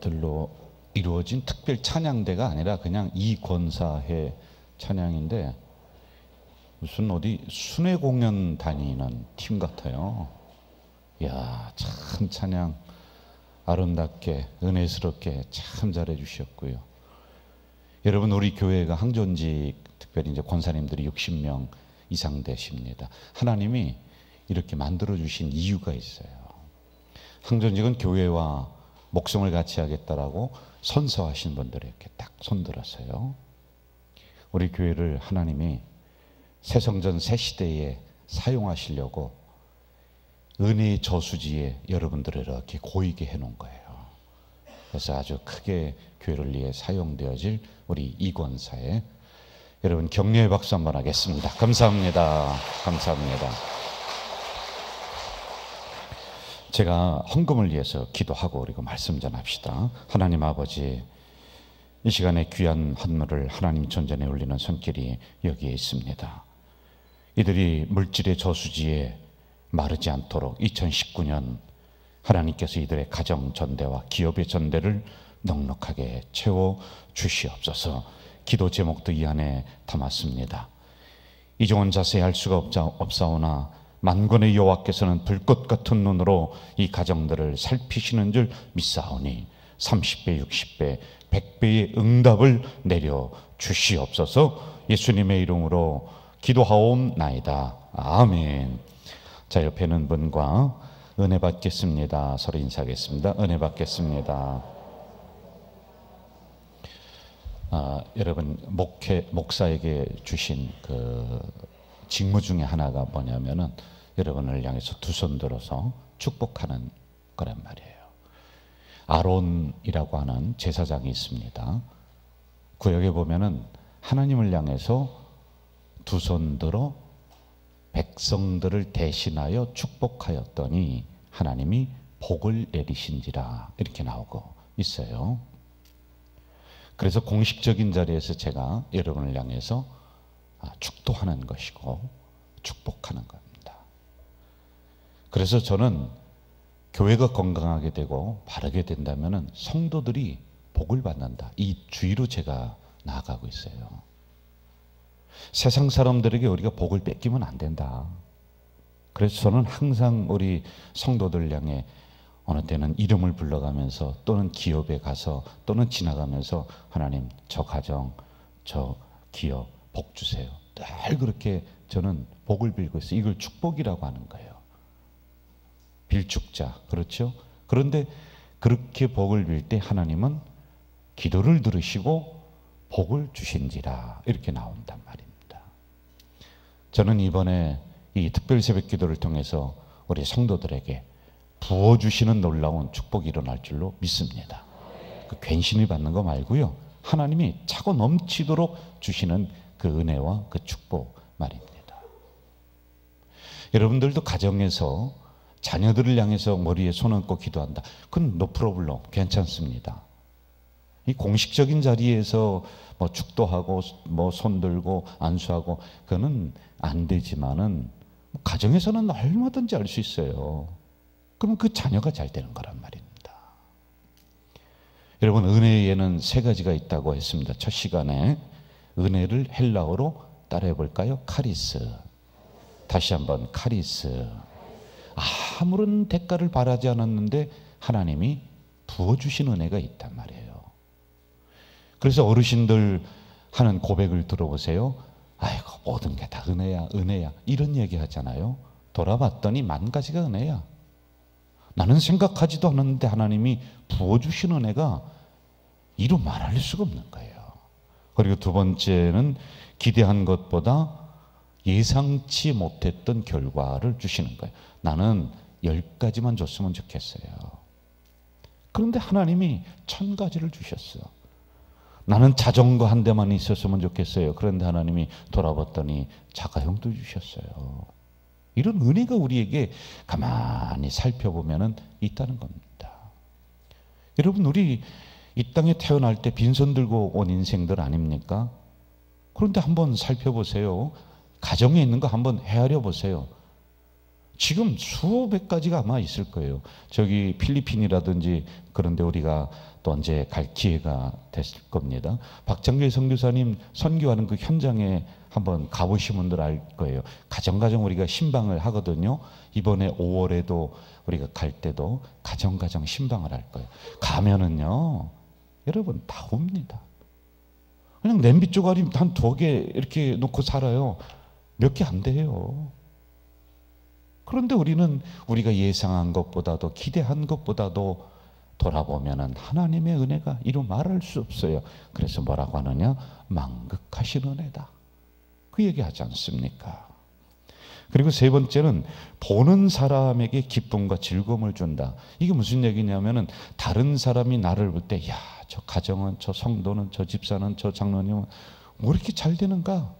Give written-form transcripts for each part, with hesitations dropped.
아들로 이루어진 특별 찬양대가 아니라 그냥 이권사회 찬양인데 무슨 어디 순회 공연 다니는 팀 같아요. 이야, 참 찬양 아름답게 은혜스럽게 참 잘해 주셨고요. 여러분, 우리 교회가 항존직 특별히 이제 권사님들이 60명 이상 되십니다. 하나님이 이렇게 만들어 주신 이유가 있어요. 항존직은 교회와 목숨을 같이 하겠다라고 선서하신 분들이 이렇게 딱 손들었어요. 우리 교회를 하나님이 새성전 새시대에 사용하시려고 은혜의 저수지에 여러분들을 이렇게 고이게 해놓은 거예요. 그래서 아주 크게 교회를 위해 사용되어질 우리 이권사에 여러분 격려의 박수 한번 하겠습니다. 감사합니다. 감사합니다. 제가 헌금을 위해서 기도하고 그리고 말씀 전합시다. 하나님 아버지, 이 시간에 귀한 헌물을 하나님 전전에 올리는 손길이 여기에 있습니다. 이들이 물질의 저수지에 마르지 않도록 2019년 하나님께서 이들의 가정 전대와 기업의 전대를 넉넉하게 채워 주시옵소서. 기도 제목도 이 안에 담았습니다. 이 좋은 자세히 할 수가 없사오나 만군의 여호와께서는 불꽃 같은 눈으로 이 가정들을 살피시는 줄 믿사오니 30배, 60배, 100배의 응답을 내려 주시옵소서. 예수님의 이름으로 기도하옵나이다. 아멘. 자, 옆에 있는 분과 은혜 받겠습니다. 서로 인사하겠습니다. 은혜 받겠습니다. 여러분, 목사에게 주신 그 직무 중에 하나가 뭐냐면은 여러분을 향해서 두 손 들어서 축복하는 거란 말이에요. 아론이라고 하는 제사장이 있습니다. 구역에 보면은 하나님을 향해서 두 손 들어 백성들을 대신하여 축복하였더니 하나님이 복을 내리신지라 이렇게 나오고 있어요. 그래서 공식적인 자리에서 제가 여러분을 향해서 축도하는 것이고 축복하는 겁니다. 그래서 저는 교회가 건강하게 되고 바르게 된다면 성도들이 복을 받는다, 이 주의로 제가 나아가고 있어요. 세상 사람들에게 우리가 복을 뺏기면 안 된다. 그래서 저는 항상 우리 성도들 향해 어느 때는 이름을 불러가면서 또는 기업에 가서 또는 지나가면서 하나님, 저 가정, 저 기업 복 주세요. 늘 그렇게 저는 복을 빌고 있어요. 이걸 축복이라고 하는 거예요. 빌축자, 그렇죠? 그런데 그렇게 복을 빌 때 하나님은 기도를 들으시고 복을 주신지라 이렇게 나온단 말입니다. 저는 이번에 이 특별 새벽 기도를 통해서 우리 성도들에게 부어주시는 놀라운 축복이 일어날 줄로 믿습니다. 그 괜시리 받는 거 말고요, 하나님이 차고 넘치도록 주시는 그 은혜와 그 축복 말입니다. 여러분들도 가정에서 자녀들을 향해서 머리에 손 얹고 기도한다, 그건 no problem, 괜찮습니다. 이 공식적인 자리에서 뭐 축도하고 뭐 손들고 안수하고 그거는 안 되지만은 가정에서는 얼마든지 할 수 있어요. 그러면 그 자녀가 잘 되는 거란 말입니다. 여러분, 은혜에는 세 가지가 있다고 했습니다. 첫 시간에 은혜를 헬라어로 따라해 볼까요? 카리스. 다시 한번 카리스. 아무런 대가를 바라지 않았는데 하나님이 부어주신 은혜가 있단 말이에요. 그래서 어르신들 하는 고백을 들어보세요. 아이고, 모든 게 다 은혜야, 은혜야, 이런 얘기 하잖아요. 돌아봤더니 만 가지가 은혜야. 나는 생각하지도 않았는데 하나님이 부어주신 은혜가 이루 말할 수가 없는 거예요. 그리고 두 번째는 기대한 것보다 예상치 못했던 결과를 주시는 거예요. 나는 10가지만 줬으면 좋겠어요. 그런데 하나님이 1000가지를 주셨어. 나는 자전거 한 대만 있었으면 좋겠어요. 그런데 하나님이 돌아봤더니 자가용도 주셨어요. 이런 은혜가 우리에게 가만히 살펴보면 있다는 겁니다. 여러분, 우리 이 땅에 태어날 때 빈손 들고 온 인생들 아닙니까? 그런데 한번 살펴보세요. 가정에 있는 거 한번 헤아려 보세요. 지금 수백 가지가 아마 있을 거예요. 저기 필리핀이라든지 그런데 우리가 또 언제 갈 기회가 됐을 겁니다. 박장길 선교사님 선교하는 그 현장에 한번 가보신 분들 알 거예요. 가정가정 우리가 신방을 하거든요. 이번에 5월에도 우리가 갈 때도 가정가정 신방을 할 거예요. 가면은요, 여러분 다 옵니다. 그냥 냄비 쪼가리 한 2개 이렇게 놓고 살아요. 몇 개 안 돼요. 그런데 우리는 우리가 예상한 것보다도 기대한 것보다도 돌아보면은 하나님의 은혜가 이루 말할 수 없어요. 그래서 뭐라고 하느냐? 만극하신 은혜다. 그 얘기하지 않습니까? 그리고 세 번째는 보는 사람에게 기쁨과 즐거움을 준다. 이게 무슨 얘기냐면은 다른 사람이 나를 볼 때, 야, 저 가정은, 저 성도는, 저 집사는, 저 장로님은 뭐 이렇게 잘 되는가?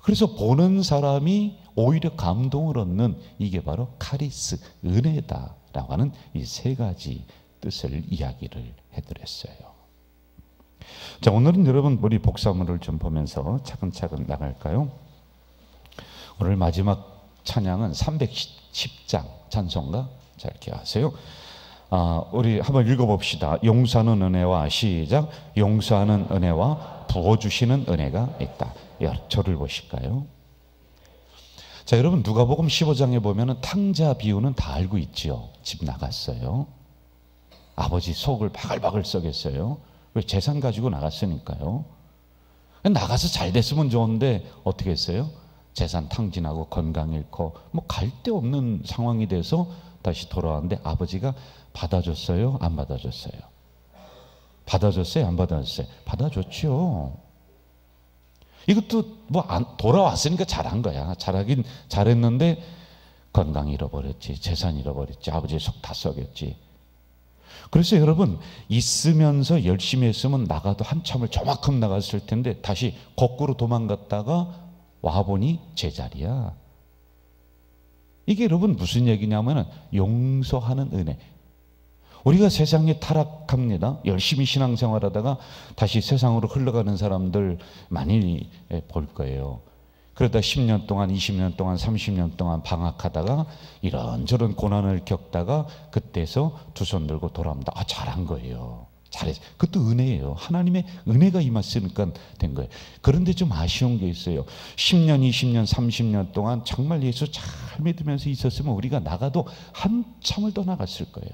그래서 보는 사람이 오히려 감동을 얻는, 이게 바로 카리스, 은혜다라고 하는 이 3가지 뜻을 이야기를 해드렸어요. 자, 오늘은 여러분 우리 복사물을 좀 보면서 차근차근 나갈까요? 오늘 마지막 찬양은 310장 찬송가. 자, 이렇게 하세요. 우리 한번 읽어봅시다. 용서하는 은혜와, 시작. 용서하는 은혜와 부어주시는 은혜가 있다. 저를 보실까요? 자, 여러분 누가복음 15장에 보면은 탕자 비유는 다 알고 있죠. 집 나갔어요. 아버지 속을 바글바글 썩였어요. 왜? 재산 가지고 나갔으니까요. 나가서 잘 됐으면 좋은데 어떻게 했어요? 재산 탕진하고 건강 잃고 뭐 갈 데 없는 상황이 돼서 다시 돌아왔는데 아버지가 받아줬어요? 안 받아줬어요? 받아줬어요? 안 받아줬어요? 받아줬죠. 이것도 뭐 돌아왔으니까 잘한 거야. 잘하긴 잘했는데 건강 잃어버렸지, 재산 잃어버렸지, 아버지 속 다 썩였지. 그래서 여러분 있으면서 열심히 했으면 나가도 한참을 저만큼 나갔을 텐데 다시 거꾸로 도망갔다가 와보니 제자리야. 이게 여러분 무슨 얘기냐면 용서하는 은혜. 우리가 세상에 타락합니다. 열심히 신앙생활하다가 다시 세상으로 흘러가는 사람들 많이 볼 거예요. 그러다 10년 동안, 20년 동안, 30년 동안 방학하다가 이런저런 고난을 겪다가 그때서 두 손 들고 돌아옵니다. 잘한 거예요. 잘했어요. 그것도 은혜예요. 하나님의 은혜가 임했으니까 된 거예요. 그런데 좀 아쉬운 게 있어요. 10년, 20년, 30년 동안 정말 예수 잘 믿으면서 있었으면 우리가 나가도 한참을 더 나갔을 거예요.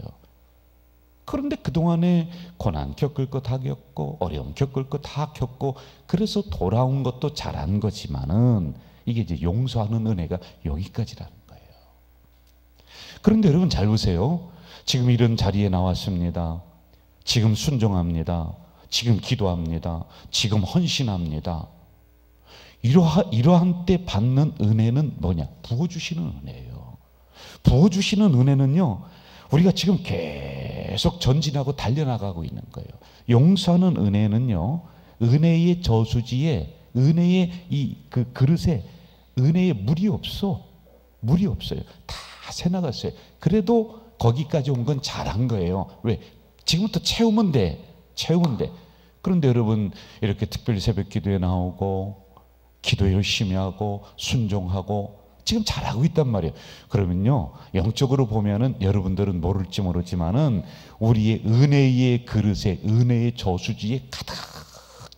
그런데 그동안에 고난 겪을 거 다 겪고 어려움 겪을 거 다 겪고 그래서 돌아온 것도 잘한 거지만은 이게 이제 용서하는 은혜가 여기까지라는 거예요. 그런데 여러분 잘 보세요. 지금 이런 자리에 나왔습니다. 지금 순종합니다. 지금 기도합니다. 지금 헌신합니다. 이러한 때 받는 은혜는 뭐냐? 부어주시는 은혜예요. 부어주시는 은혜는요, 우리가 지금 계속 전진하고 달려나가고 있는 거예요. 용서하는 은혜는요, 은혜의 저수지에, 은혜의 그 그릇에 은혜의 물이 없어. 물이 없어요. 다 새나갔어요. 그래도 거기까지 온 건 잘한 거예요. 왜? 지금부터 채우면 돼. 채우면 돼. 그런데 여러분 이렇게 특별히 새벽 기도에 나오고 기도 열심히 하고 순종하고 지금 잘하고 있단 말이에요. 그러면요, 영적으로 보면은 여러분들은 모를지 모르지만은 우리의 은혜의 그릇에, 은혜의 저수지에 가득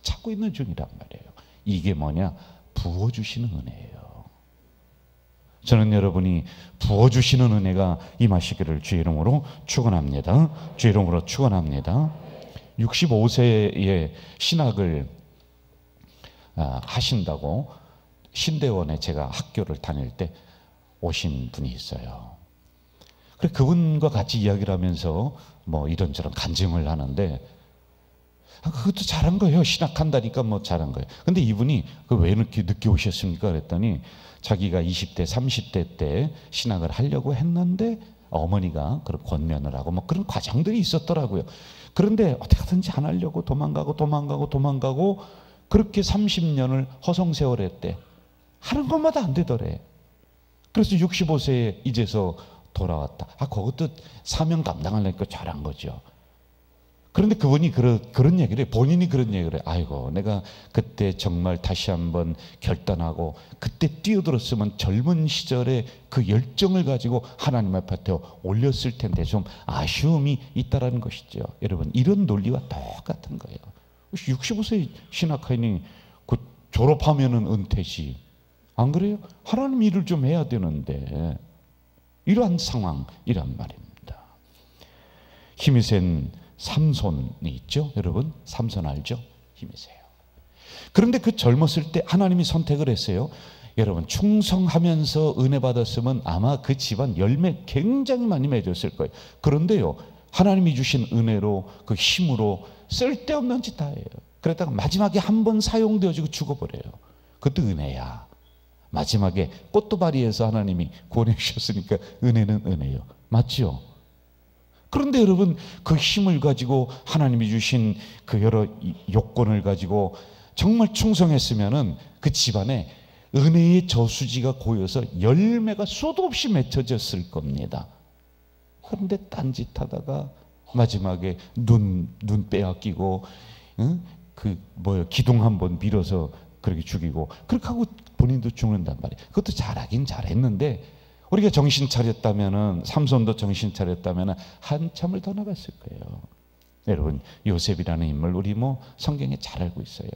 차고 있는 중이란 말이에요. 이게 뭐냐? 부어주시는 은혜예요. 저는 여러분이 부어주시는 은혜가 임하시기를 주의 이름으로 축원합니다. 주의 이름으로 축원합니다. 65세에 신학을 하신다고 신대원에 제가 학교를 다닐 때 오신 분이 있어요. 그래 그분과 같이 이야기를 하면서 뭐 이런저런 간증을 하는데 그것도 잘한 거예요. 신학한다니까 뭐 잘한 거예요. 근데 이분이 왜 이렇게 늦게 오셨습니까? 그랬더니 자기가 20대, 30대 때 신학을 하려고 했는데 어머니가 그런 권면을 하고 뭐 그런 과정들이 있었더라고요. 그런데 어떻게 하든지 안 하려고 도망가고 그렇게 30년을 허송세월했대. 하는 것마다 안 되더래. 그래서 65세에 이제서 돌아왔다. 그것도 사명 감당하려니까 잘한 거죠. 그런데 그분이 그런 얘기를 해요. 본인이 그런 얘기를 해요. 아이고, 내가 그때 정말 다시 한번 결단하고 그때 뛰어들었으면 젊은 시절에 그 열정을 가지고 하나님 앞에 올렸을 텐데 좀 아쉬움이 있다라는 것이죠. 여러분, 이런 논리와 똑같은 거예요. 65세 신학하니 그 졸업하면은 은퇴시, 안 그래요? 하나님 일을 좀 해야 되는데 이러한 상황이란 말입니다. 힘이 센 삼손이 있죠, 여러분. 삼손 알죠? 힘이 세요. 그런데 그 젊었을 때 하나님이 선택을 했어요. 여러분, 충성하면서 은혜 받았으면 아마 그 집안 열매 굉장히 많이 맺었을 거예요. 그런데요, 하나님이 주신 은혜로, 그 힘으로 쓸데없는 짓 다 해요. 그러다가 마지막에 한 번 사용되어지고 죽어버려요. 그것도 은혜야. 마지막에 꽃도바리에서 하나님이 구원해 주셨으니까 은혜는 은혜요. 맞죠? 그런데 여러분, 그 힘을 가지고 하나님이 주신 그 여러 요건을 가지고 정말 충성했으면은 그 집안에 은혜의 저수지가 고여서 열매가 수도 없이 맺혀졌을 겁니다. 그런데 딴짓하다가 마지막에 눈 빼앗기고, 응? 기둥 한번 밀어서 그렇게 죽이고, 그렇게 하고 본인도 죽는단 말이에요. 그것도 잘하긴 잘했는데, 우리가 정신 차렸다면은, 삼손도 정신 차렸다면은 한참을 더 나갔을 거예요. 여러분, 요셉이라는 인물 우리 성경에 잘 알고 있어요.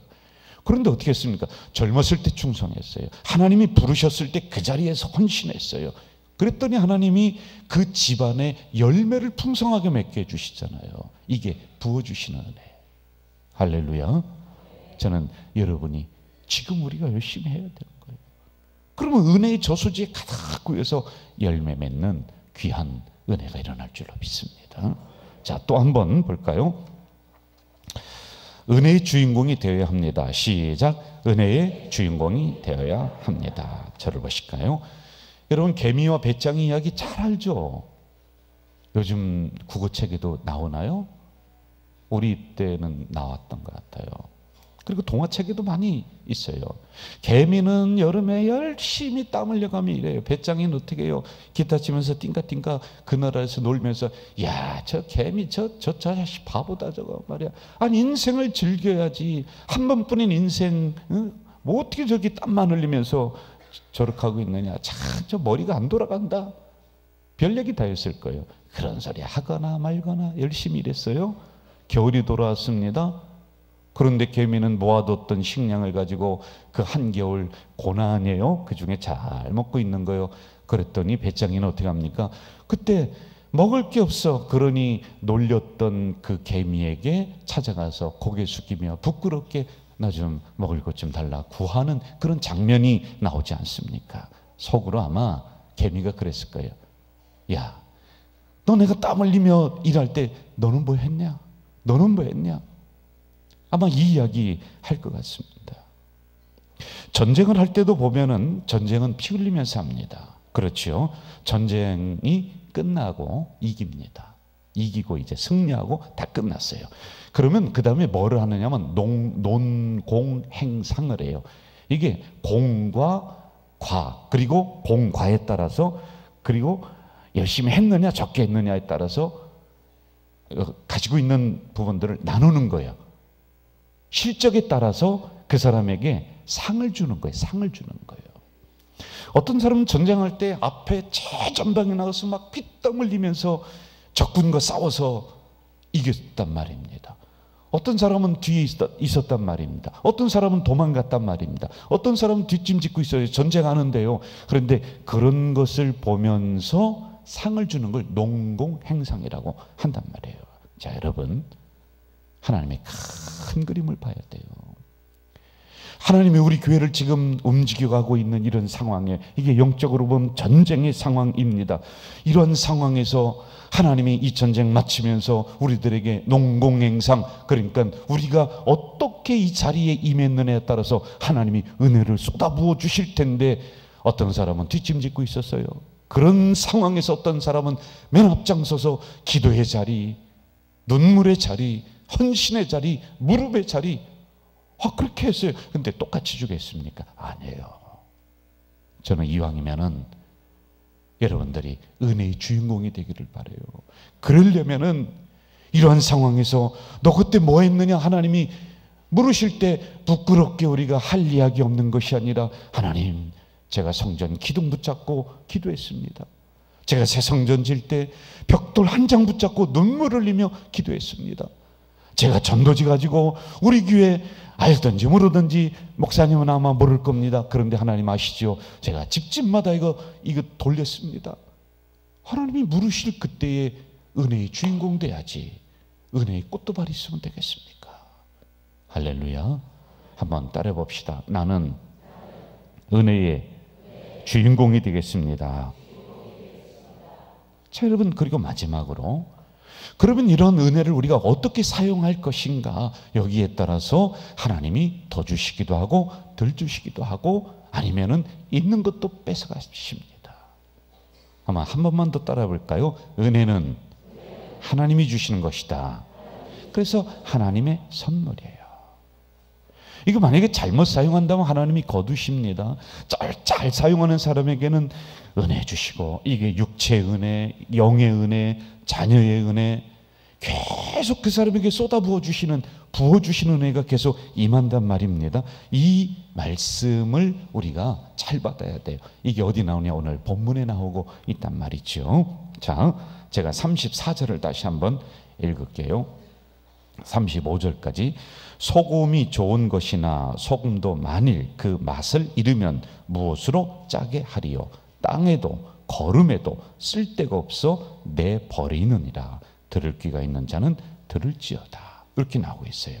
그런데 어떻게 했습니까? 젊었을 때 충성했어요. 하나님이 부르셨을 때 그 자리에서 헌신했어요. 그랬더니 하나님이 그 집안에 열매를 풍성하게 맺게 해주시잖아요. 이게 부어주시는 은혜. 할렐루야. 저는 여러분이 지금 우리가 열심히 해야 되는 거예요. 그러면 은혜의 저수지에 가득 구여서 열매 맺는 귀한 은혜가 일어날 줄로 믿습니다. 자, 또 한번 볼까요? 은혜의 주인공이 되어야 합니다. 시작. 은혜의 주인공이 되어야 합니다. 저를 보실까요? 여러분, 개미와 배짱이 이야기 잘 알죠? 요즘 국어책에도 나오나요? 우리 때는 나왔던 것 같아요. 그리고 동화책에도 많이 있어요. 개미는 여름에 열심히 땀 흘려가며 일해요. 배짱이는 어떻게 해요? 기타 치면서 띵까띵까 그 나라에서 놀면서, 야, 저 개미 저 자식 바보다 저거 말이야. 아니, 인생을 즐겨야지. 한 번뿐인 인생, 응? 뭐 어떻게 저렇게 땀만 흘리면서 저렇게 하고 있느냐. 참, 저 머리가 안 돌아간다. 별 얘기 다 했을 거예요. 그런 소리 하거나 말거나 열심히 일했어요. 겨울이 돌아왔습니다. 그런데 개미는 모아뒀던 식량을 가지고 그 한겨울 고난이에요. 그 중에 잘 먹고 있는 거예요. 그랬더니 배짱이는 어떻게 합니까? 그때 먹을 게 없어. 그러니 놀렸던 그 개미에게 찾아가서 고개 숙이며 부끄럽게 나 좀 먹을 것 좀 달라 구하는 그런 장면이 나오지 않습니까? 속으로 아마 개미가 그랬을 거예요. 야, 너 내가 땀 흘리며 일할 때 너는 뭐 했냐? 너는 뭐 했냐? 아마 이 이야기 할 것 같습니다. 전쟁을 할 때도 보면은 전쟁은 피 흘리면서 합니다. 그렇죠? 전쟁이 끝나고 이깁니다. 이기고 이제 승리하고 다 끝났어요. 그러면 그 다음에 뭐를 하느냐면 논공행상을 해요. 이게 공과 과, 그리고 공과에 따라서, 그리고 열심히 했느냐 적게 했느냐에 따라서 가지고 있는 부분들을 나누는 거예요. 실적에 따라서 그 사람에게 상을 주는 거예요. 상을 주는 거예요. 어떤 사람은 전쟁할 때 앞에 최전방에 나가서 막 피땀 흘리면서 적군과 싸워서 이겼단 말입니다. 어떤 사람은 뒤에 있었단 말입니다. 어떤 사람은 도망갔단 말입니다. 어떤 사람은 뒷짐 짓고 있어요. 전쟁하는데요. 그런데 그런 것을 보면서 상을 주는 걸 농공행상이라고 한단 말이에요. 자, 여러분, 하나님의 큰 그림을 봐야 돼요. 하나님이 우리 교회를 지금 움직여가고 있는 이런 상황에, 이게 영적으로 보면 전쟁의 상황입니다. 이런 상황에서 하나님이 이 전쟁 마치면서 우리들에게 농공행상, 그러니까 우리가 어떻게 이 자리에 임했느냐에 따라서 하나님이 은혜를 쏟아부어 주실 텐데, 어떤 사람은 뒷짐짓고 있었어요. 그런 상황에서 어떤 사람은 맨 앞장서서 기도의 자리, 눈물의 자리, 헌신의 자리, 무릎의 자리, 그렇게 했어요. 근데 똑같이 주겠습니까? 아니에요. 저는 이왕이면은 여러분들이 은혜의 주인공이 되기를 바라요. 그러려면은 이러한 상황에서 너 그때 뭐 했느냐 하나님이 물으실 때 부끄럽게 우리가 할 이야기 없는 것이 아니라 하나님, 제가 성전 기둥 붙잡고 기도했습니다. 제가 새 성전 질 때 벽돌 한 장 붙잡고 눈물을 흘리며 기도했습니다. 제가 전도지 가지고 우리 교회 알든지 모르든지 목사님은 아마 모를 겁니다. 그런데 하나님 아시죠? 제가 집집마다 이거 돌렸습니다. 하나님이 물으실 그때의 은혜의 주인공 돼야지 은혜의 꽃도발이 있으면 되겠습니까? 할렐루야. 한번 따라해 봅시다. 나는 은혜의 주인공이 되겠습니다. 자, 여러분, 그리고 마지막으로, 그러면 이런 은혜를 우리가 어떻게 사용할 것인가, 여기에 따라서 하나님이 더 주시기도 하고 덜 주시기도 하고 아니면은 있는 것도 뺏어가십니다. 아마 한 번만 더 따라해 볼까요? 은혜는 하나님이 주시는 것이다. 그래서 하나님의 선물이에요. 이거 만약에 잘못 사용한다면 하나님이 거두십니다. 잘 사용하는 사람에게는 은혜 주시고, 이게 육체의 은혜, 영의 은혜, 자녀의 은혜, 계속 그 사람에게 쏟아부어 주시는, 부어주시는 은혜가 계속 임한단 말입니다. 이 말씀을 우리가 잘 받아야 돼요. 이게 어디 나오냐? 오늘 본문에 나오고 있단 말이죠. 자, 제가 34절을 다시 한번 읽을게요. 35절까지. 소금이 좋은 것이나 소금도 만일 그 맛을 잃으면 무엇으로 짜게 하리요? 땅에도 거름에도 쓸데가 없어 내버리느니라. 들을 귀가 있는 자는 들을지어다. 이렇게 나오고 있어요.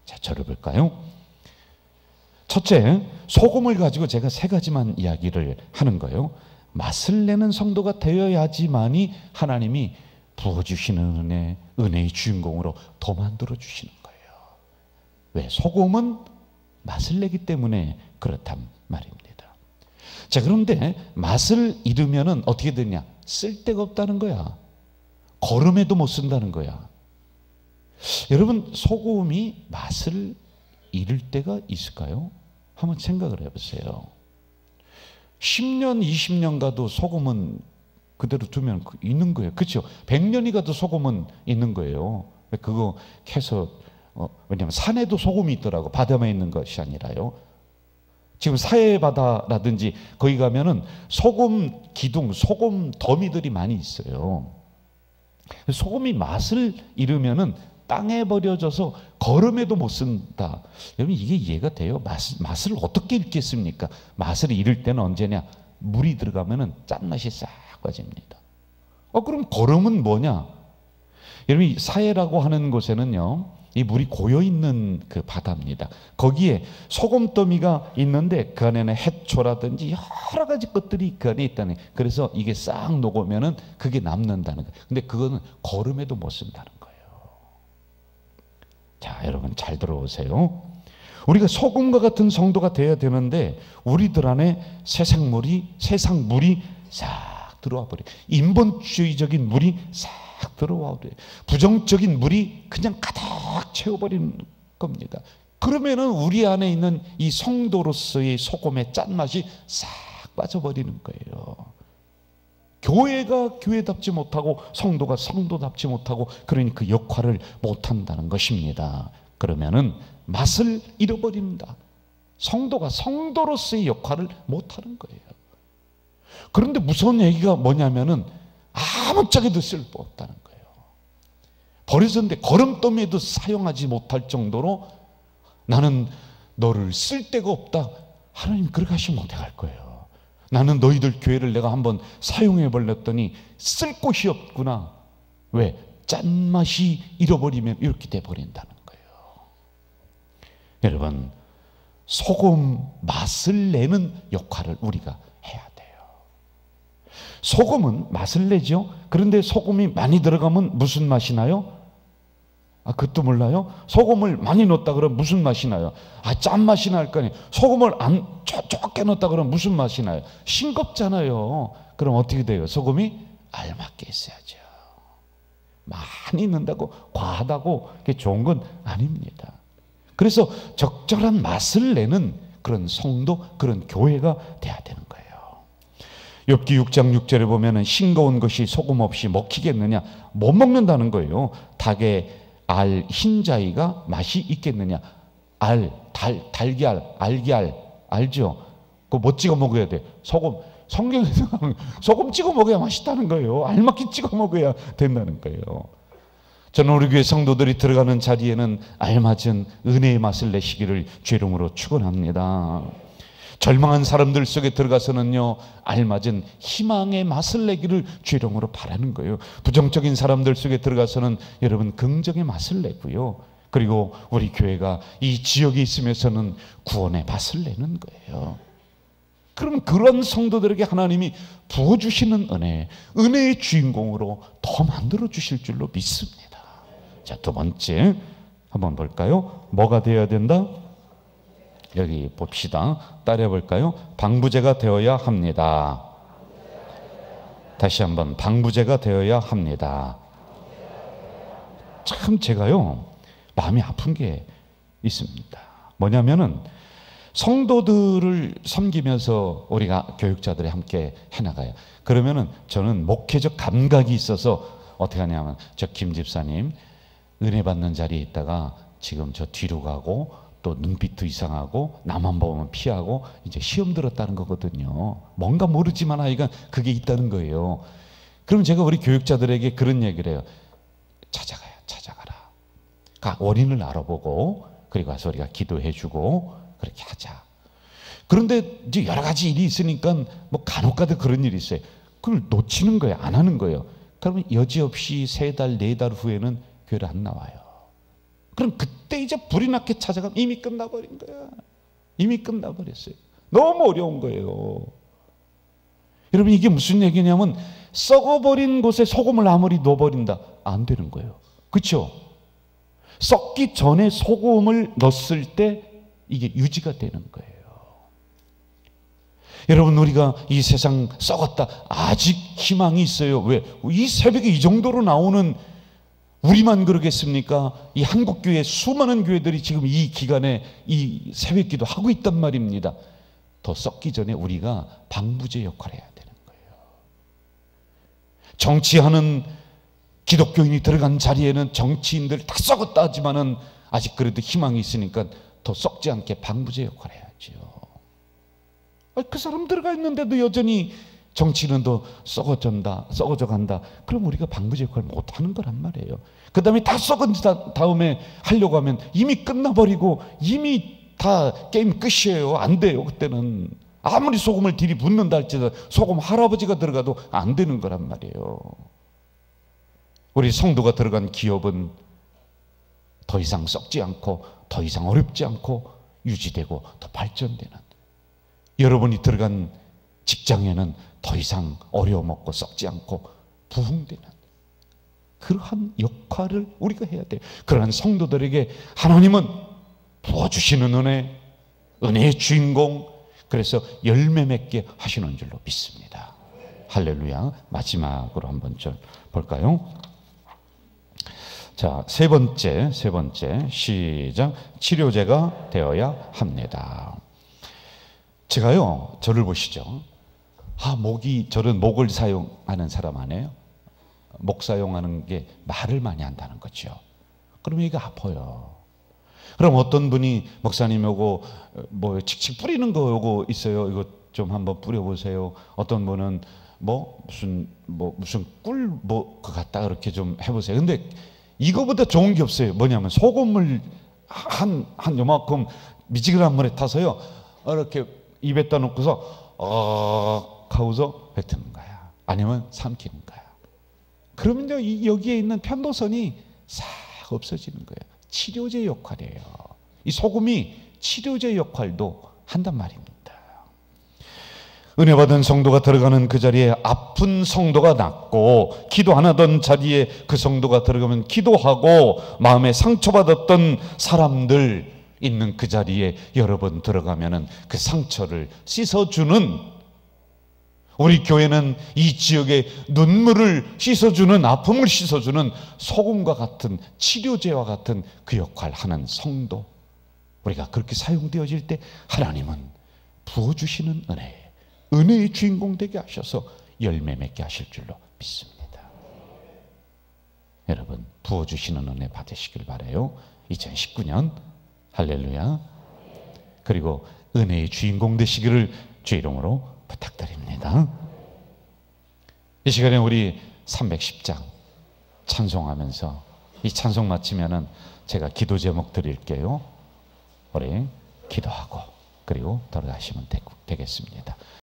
자, 들어볼까요? 첫째, 소금을 가지고 제가 세 가지만 이야기를 하는 거예요. 맛을 내는 성도가 되어야지만이 하나님이 부어주시는 은혜, 은혜의 주인공으로 더 만들어주시는 거예요. 왜? 소금은 맛을 내기 때문에 그렇단 말입니다. 자, 그런데 맛을 잃으면 어떻게 되냐? 쓸데가 없다는 거야. 거름에도 못 쓴다는 거야. 여러분, 소금이 맛을 잃을 때가 있을까요? 한번 생각을 해보세요. 10년, 20년 가도 소금은 그대로 두면 있는 거예요. 그렇죠? 100년이 가도 소금은 있는 거예요. 그거 캐서 왜냐하면 산에도 소금이 있더라고. 바다에 있는 것이 아니라요. 지금 사해바다라든지 거기 가면은 소금 기둥, 소금 더미들이 많이 있어요. 소금이 맛을 잃으면은 땅에 버려져서 거름에도 못 쓴다. 여러분, 이게 이해가 돼요? 맛을 어떻게 잃겠습니까? 맛을 잃을 때는 언제냐? 물이 들어가면은 짠맛이 싹 빠집니다. 그럼 거름은 뭐냐? 여러분, 이 사해라고 하는 곳에는요, 이 물이 고여있는 그 바다입니다. 거기에 소금더미가 있는데 그 안에는 해초라든지 여러 가지 것들이 그 안에 있다는 거예요. 그래서 이게 싹 녹으면은 그게 남는다는 거예요. 근데 그거는 거름에도 못 쓴다는 거예요. 자, 여러분 잘 들어보세요. 우리가 소금과 같은 성도가 되어야 되는데 우리들 안에 세상 물이 싹 들어와 버려요. 인본주의적인 물이 싹 들어와 버려요. 부정적인 물이 그냥 가득 채워버리는 겁니다. 그러면은 우리 안에 있는 이 성도로서의 소금의 짠맛이 싹 빠져버리는 거예요. 교회가 교회답지 못하고 성도가 성도답지 못하고, 그러니 그 역할을 못한다는 것입니다. 그러면은 맛을 잃어버립니다. 성도가 성도로서의 역할을 못하는 거예요. 그런데 무서운 얘기가 뭐냐면은 아무짝에도 쓸모 없다는 거예요. 버려졌는데 거름더미에도 사용하지 못할 정도로 나는 너를 쓸 데가 없다. 하나님 그렇게 하시면 어떻게 할 거예요? 나는 너희들 교회를 내가 한번 사용해 버렸더니 쓸 곳이 없구나. 왜? 짠맛이 잃어버리면 이렇게 돼버린다는 거예요. 여러분, 소금 맛을 내는 역할을 우리가 해야 돼요. 소금은 맛을 내죠. 그런데 소금이 많이 들어가면 무슨 맛이 나요? 그것도 몰라요? 소금을 많이 넣었다 그러면 무슨 맛이 나요? 짠맛이 날 거 아니에요. 소금을 적게 넣었다 그러면 무슨 맛이 나요? 싱겁잖아요. 그럼 어떻게 돼요? 소금이 알맞게 있어야죠. 많이 넣는다고 과하다고 그게 좋은 건 아닙니다. 그래서 적절한 맛을 내는 그런 성도, 그런 교회가 돼야 되는 거예요. 욥기 6장 6절에 보면은 싱거운 것이 소금 없이 먹히겠느냐? 못 먹는다는 거예요. 닭의 알 흰자위가 맛이 있겠느냐? 달걀, 알걀 알죠? 그거 뭐 찍어 먹어야 돼? 소금. 성경에서 소금 찍어 먹어야 맛있다는 거예요. 알맞게 찍어 먹어야 된다는 거예요. 저는 우리 교회 성도들이 들어가는 자리에는 알맞은 은혜의 맛을 내시기를 주이름으로 축원합니다. 절망한 사람들 속에 들어가서는요, 알맞은 희망의 맛을 내기를 주이름으로 바라는 거예요. 부정적인 사람들 속에 들어가서는 여러분 긍정의 맛을 내고요, 그리고 우리 교회가 이 지역에 있으면서는 구원의 맛을 내는 거예요. 그럼 그런 성도들에게 하나님이 부어주시는 은혜의 주인공으로 더 만들어 주실 줄로 믿습니다. 자, 두 번째 한번 볼까요? 뭐가 되어야 된다? 여기 봅시다. 따라해 볼까요? 방부제가 되어야 합니다. 다시 한번, 방부제가 되어야 합니다. 참 제가요, 마음이 아픈 게 있습니다. 뭐냐면은 성도들을 섬기면서 우리가 교육자들이 함께 해나가요. 그러면은 저는 목회적 감각이 있어서 어떻게 하냐면, 저 김 집사님 은혜 받는 자리에 있다가 지금 저 뒤로 가고 또 눈빛도 이상하고 나만 보면 피하고 이제 시험 들었다는 거거든요. 뭔가 모르지만 하여간 그게 있다는 거예요. 그럼 제가 우리 교육자들에게 그런 얘기를 해요. 찾아가라. 원인을 알아보고 그리고 와서 우리가 기도해주고 그렇게 하자. 그런데 이제 여러 가지 일이 있으니까 뭐 간혹가다 그런 일이 있어요. 그걸 놓치는 거예요. 안 하는 거예요. 그러면 여지없이 3달, 4달 후에는 교회를 안 나와요. 그럼 그때 이제 불이 나게 찾아가면 이미 끝나버린 거야. 이미 끝나버렸어요. 너무 어려운 거예요. 여러분, 이게 무슨 얘기냐면 썩어버린 곳에 소금을 아무리 넣어버린다, 안 되는 거예요. 그렇죠? 썩기 전에 소금을 넣었을 때 이게 유지가 되는 거예요. 여러분, 우리가 이 세상 썩었다, 아직 희망이 있어요. 왜? 이 새벽에 이 정도로 나오는 우리만 그러겠습니까? 이 한국교회 수많은 교회들이 지금 이 기간에 이 새벽기도 하고 있단 말입니다. 더 썩기 전에 우리가 방부제 역할을 해야 되는 거예요. 정치하는 기독교인이 들어간 자리에는 정치인들 다 썩었다 하지만은 아직 그래도 희망이 있으니까 더 썩지 않게 방부제 역할을 해야지요. 그 사람 들어가 있는데도 여전히 정치는 더 썩어져 간다. 그럼 우리가 방부제 역할을 못 하는 거란 말이에요. 그 다음에 다 썩은 다음에 하려고 하면 이미 끝나버리고 이미 다 게임 끝이에요. 안 돼요. 그때는 아무리 소금을 들이붓는다 할지라도 소금 할아버지가 들어가도 안 되는 거란 말이에요. 우리 성도가 들어간 기업은 더 이상 썩지 않고 더 이상 어렵지 않고 유지되고 더 발전되는, 여러분이 들어간 직장에는 더 이상 어려움없고 썩지 않고 부흥되는 그러한 역할을 우리가 해야 돼요. 그러한 성도들에게 하나님은 부어주시는 은혜의 주인공, 그래서 열매 맺게 하시는 줄로 믿습니다. 할렐루야. 마지막으로 한번 좀 볼까요? 자, 세 번째 시작. 치료제가 되어야 합니다. 제가요, 저를 보시죠. 저는 목을 사용하는 사람 아니에요? 목 사용하는 게 말을 많이 한다는 거죠. 그러면 이게 아파요. 그럼 어떤 분이 목사님 요거 뭐 칙칙 뿌리는 거 요거 있어요. 이거 좀 한번 뿌려보세요. 어떤 분은 무슨 꿀 그 갖다 그렇게 좀 해보세요. 근데 이거보다 좋은 게 없어요. 뭐냐면 소금을 한 요만큼 미지근한 물에 타서요, 이렇게 입에다 놓고서 하고서 뱉는 거야. 아니면 삼키는 거야. 그러면 여기에 있는 편도선이 싹 없어지는 거예요. 치료제 역할이에요. 이 소금이 치료제 역할도 한단 말입니다. 은혜 받은 성도가 들어가는 그 자리에 아픈 성도가 낫고, 기도 안 하던 자리에 그 성도가 들어가면 기도하고, 마음에 상처받았던 사람들 있는 그 자리에 여러분 들어가면은 그 상처를 씻어주는, 우리 교회는 이 지역의 눈물을 씻어주는, 아픔을 씻어주는 소금과 같은 치료제와 같은 그 역할을 하는 성도, 우리가 그렇게 사용되어질 때 하나님은 부어주시는 은혜의 주인공 되게 하셔서 열매 맺게 하실 줄로 믿습니다. 여러분 부어주시는 은혜 받으시길 바라요. 2019년 할렐루야. 그리고 은혜의 주인공 되시기를 주의 이름으로 부탁드립니다. 이 시간에 우리 310장 찬송하면서 이 찬송 마치면은 제가 기도 제목 드릴게요. 우리 기도하고 그리고 돌아가시면 되겠습니다.